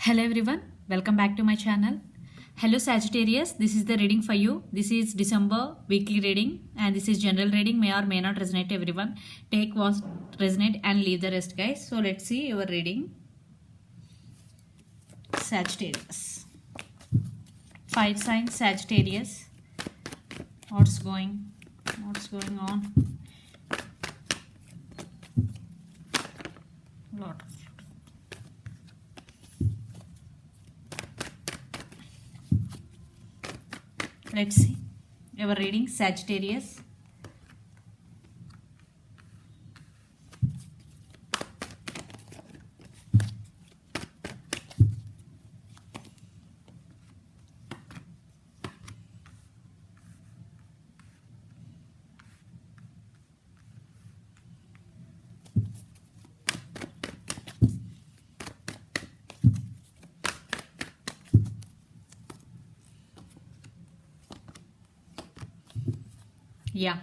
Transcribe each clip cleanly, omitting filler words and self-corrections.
Hello everyone, welcome back to my channel. Hello Sagittarius, this is the reading for you. This is December weekly reading and this is general reading, may or may not resonate everyone. Take what resonate and leave the rest guys. So let's see your reading. Sagittarius. Fire sign Sagittarius. What's going on? Lot of Let's see our reading Sagittarius. Yeah,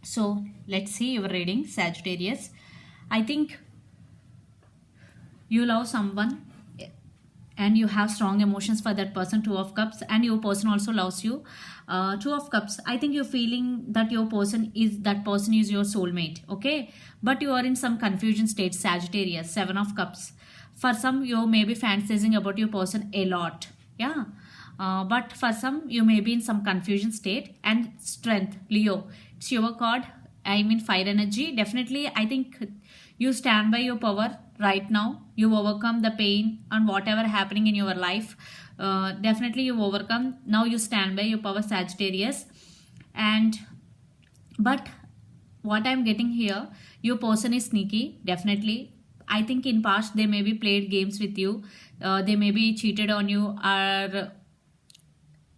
so let's see your reading Sagittarius. I think you love someone and you have strong emotions for that person, Two of Cups, and your person also loves you. Two of Cups, I think you're feeling that that person is your soulmate, okay, but you are in some confusion state. Sagittarius. Seven of Cups, for some you may be fantasizing about your person a lot, yeah. But for some you may be in some confusion state. And Strength, Leo, it's your card. I mean fire energy. Definitely I think you stand by your power right now. You overcome the pain and whatever happening in your life. Definitely you overcome. Now you stand by your power, Sagittarius. And but what I'm getting here, your person is sneaky. Definitely I think in past they maybe played games with you. They maybe cheated on you or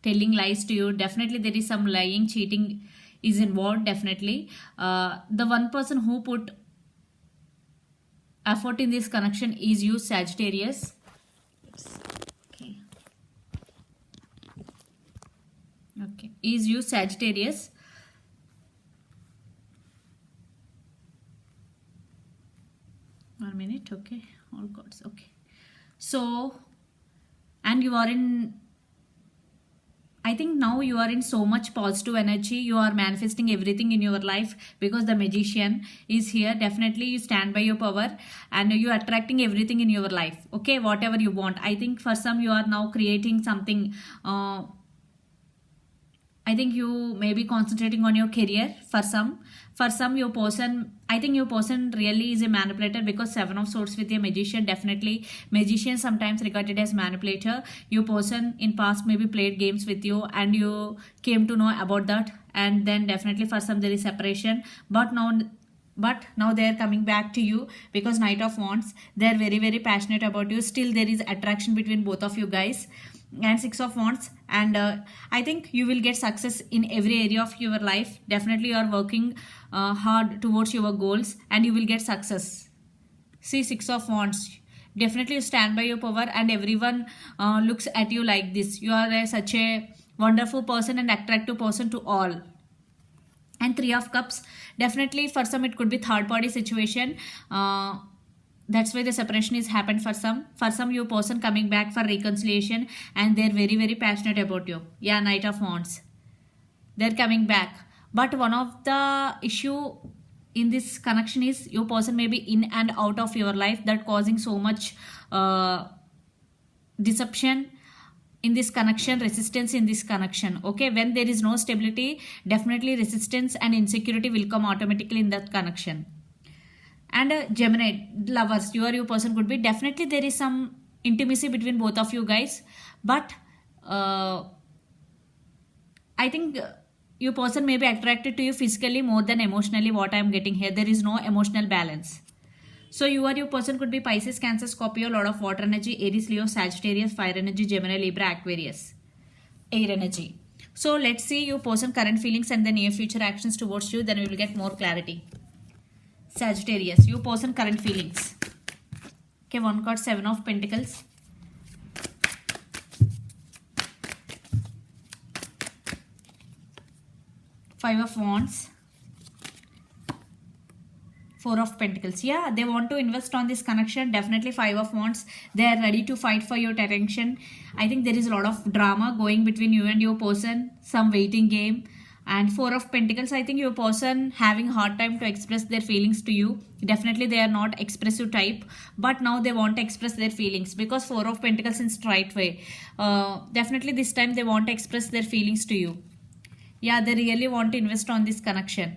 telling lies to you. Definitely there is some lying, cheating is involved. Definitely the one person who put effort in this connection is you, Sagittarius. Okay, is you, Sagittarius. One minute. Okay, all gods. Okay, so and you are in, I think now you are in so much positive energy. You are manifesting everything in your life because the Magician is here. Definitely you stand by your power and you are attracting everything in your life. Okay, whatever you want. I think for some you are now creating something. I think you may be concentrating on your career for some. For some, your person, I think your person really is a manipulator because Seven of Swords with a Magician. Definitely, Magician sometimes regarded as manipulator. Your person in past maybe played games with you and you came to know about that. And then definitely for some there is separation. But now they are coming back to you because Knight of Wands, they are very passionate about you. Still there is attraction between both of you guys. And Six of Wands, and I think you will get success in every area of your life. Definitely you are working hard towards your goals and you will get success. See, Six of Wands, definitely you stand by your power and everyone looks at you like this. You are such a wonderful person and attractive person to all. And Three of Cups, definitely for some it could be third party situation. That's why the separation is happened for some. For some, your person coming back for reconciliation and they're very passionate about you. Yeah, Knight of Wands, they're coming back. But one of the issue in this connection is your person may be in and out of your life, that causing so much deception in this connection, resistance in this connection. Okay, when there is no stability, definitely resistance and insecurity will come automatically in that connection. And Gemini, lovers, your person could be, definitely there is some intimacy between both of you guys, but I think your person may be attracted to you physically more than emotionally. What I am getting here, there is no emotional balance. So your person could be Pisces, Cancer, Scorpio, lot of water energy, Aries, Leo, Sagittarius, fire energy, Gemini, Libra, Aquarius, air energy. So let's see your person current feelings and the near future actions towards you, then we will get more clarity. Sagittarius, your person current feelings. Okay, one card, Seven of Pentacles. Five of Wands. Four of Pentacles. Yeah, they want to invest on this connection. Definitely Five of Wands. They are ready to fight for your attention. I think there is a lot of drama going between you and your person. Some waiting game. And Four of Pentacles, I think your person having hard time to express their feelings to you. Definitely they are not expressive type, but now they want to express their feelings because Four of Pentacles in straight way. Definitely this time they want to express their feelings to you. Yeah, they really want to invest on this connection.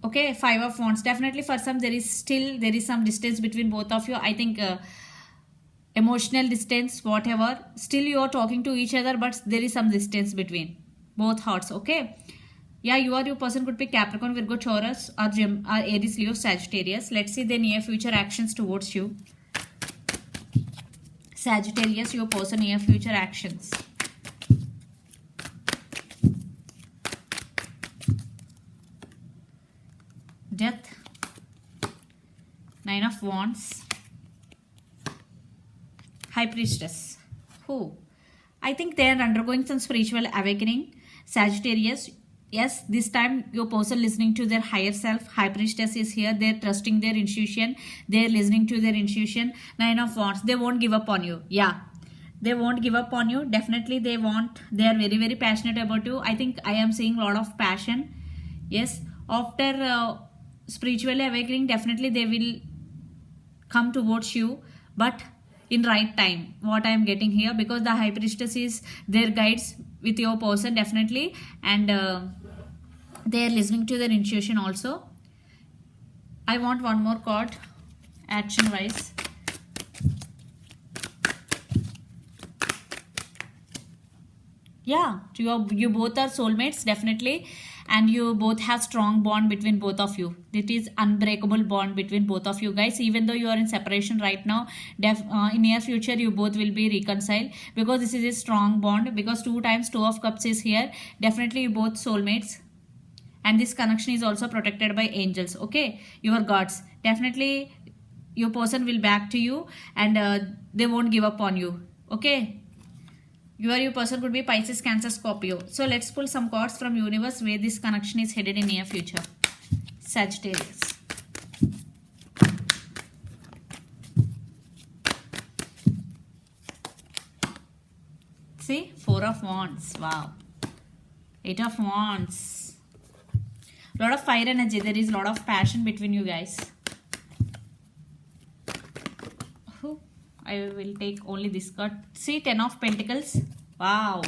Okay, Five of Wands. Definitely for some there is some distance between both of you. I think emotional distance, whatever. Still you are talking to each other, but there is some distance between both hearts. Okay. Yeah, your person could be Capricorn, Virgo, Taurus, or Aries, Leo, Sagittarius. Let's see their near future actions towards you. Sagittarius, your person near future actions. Death, Nine of Wands, High Priestess. Who? I think they are undergoing some spiritual awakening. Sagittarius, yes, this time your person listening to their higher self. High Priestess is here. They're trusting their intuition. They're listening to their intuition. Nine of Wands, they won't give up on you. Yeah, they won't give up on you. Definitely they are very, very passionate about you. I think I am seeing a lot of passion. Yes, after spiritually awakening, definitely they will come towards you, but in right time, what I am getting here, because the High Priestess is their guides with your person, definitely, and they are listening to their intuition also. I want one more card action wise. Yeah, you both are soulmates, definitely, and you both have strong bond between both of you. It is unbreakable bond between both of you guys. Even though you are in separation right now, in near future you both will be reconciled, because this is a strong bond, because 2 times Two of Cups is here. Definitely you both soulmates, and this connection is also protected by angels. Okay, your gods. Definitely your person will back to you, and they won't give up on you. Okay, your person could be Pisces, Cancer, Scorpio. So let's pull some cards from universe where this connection is headed in near future. Sagittarius. See, Four of Wands. Wow. Eight of Wands. Lot of fire energy. There is a lot of passion between you guys. I will take only this card. See, Ten of Pentacles. Wow.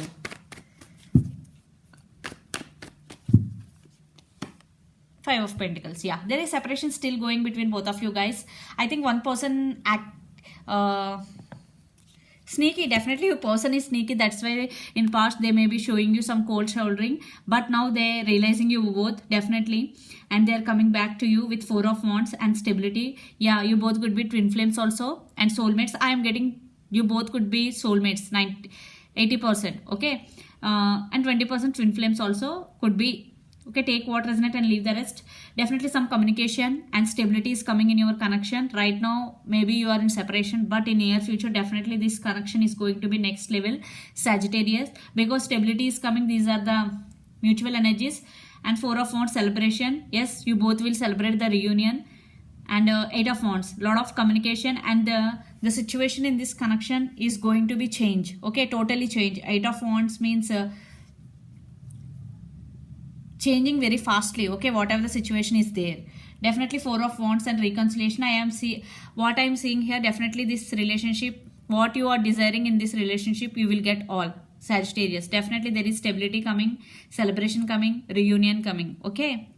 Five of Pentacles. Yeah, there is separation still going between both of you guys. I think one person sneaky. Definitely your person is sneaky. That's why in past they may be showing you some cold shouldering, but now they're realizing you both, definitely, and they're coming back to you with Four of Wands and stability. Yeah, you both could be twin flames also and soulmates. I am getting you both could be soulmates, 80%. Okay, and 20% twin flames also could be. Okay, take what resonate and leave the rest. Definitely some communication and stability is coming in your connection. Right now, maybe you are in separation, but in near future, definitely this connection is going to be next level, Sagittarius, because stability is coming. These are the mutual energies. And Four of Wands, celebration. Yes, you both will celebrate the reunion. And Eight of Wands, lot of communication, and the situation in this connection is going to be change. Okay, totally change. Eight of Wands means changing very fastly. Okay, whatever the situation is there. Definitely Four of Wands and reconciliation. What I am seeing here, definitely this relationship, what you are desiring in this relationship, you will get all. Sagittarius, definitely there is stability coming, celebration coming, reunion coming. Okay,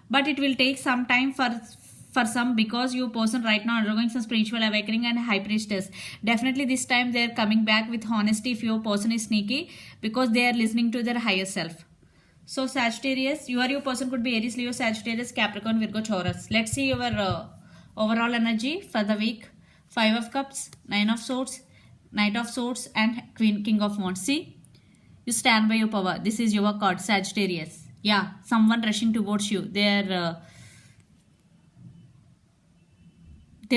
but it will take some time for some, because your person right now undergoing some spiritual awakening and High Priestess. Definitely this time they are coming back with honesty if your person is sneaky, because they are listening to their higher self. So Sagittarius, your person could be Aries, Leo, Sagittarius, Capricorn, Virgo, Taurus. Let's see your overall energy for the week. Five of Cups, Nine of Swords, Knight of Swords, and King of Wands. See, you stand by your power. This is your card, Sagittarius. Yeah, someone rushing towards you. They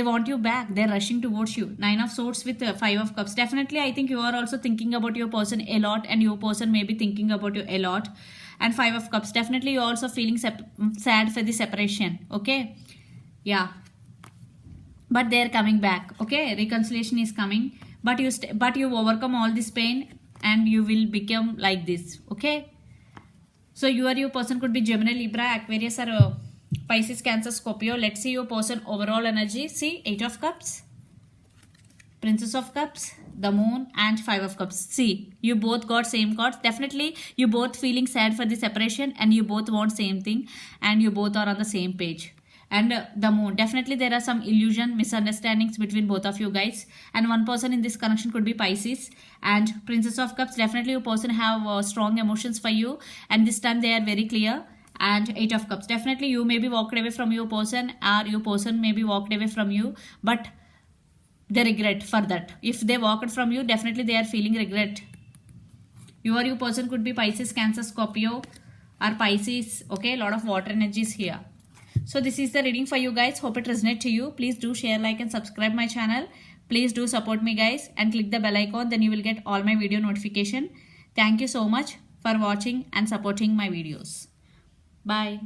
want you back. They're rushing towards you. Nine of Swords with Five of Cups. Definitely, I think you are also thinking about your person a lot, and your person may be thinking about you a lot. and 5 of cups. Definitely you're also feeling sad for the separation. Okay, yeah, but they're coming back. Okay, reconciliation is coming, but you overcome all this pain and you will become like this. Okay, so your person could be Gemini, Libra, Aquarius, or Pisces, Cancer, Scorpio. Let's see your person overall energy. See, 8 of cups, Princess of Cups, the Moon, and 5 of Cups. See, you both got same cards. Definitely you both feeling sad for the separation and you both want same thing and you both are on the same page. And the Moon, definitely there are some illusion, misunderstandings between both of you guys, and one person in this connection could be Pisces. And Princess of Cups, definitely your person have strong emotions for you and this time they are very clear. And 8 of Cups, definitely you may be walked away from your person or your person may be walked away from you, but they regret for that. If they walked from you, definitely they are feeling regret. Your person could be Pisces, Cancer, Scorpio, or Pisces. Okay, a lot of water energies here. So this is the reading for you guys. Hope it resonates to you. Please do share, like, and subscribe my channel. Please do support me guys and click the bell icon. Then you will get all my video notification. Thank you so much for watching and supporting my videos. Bye.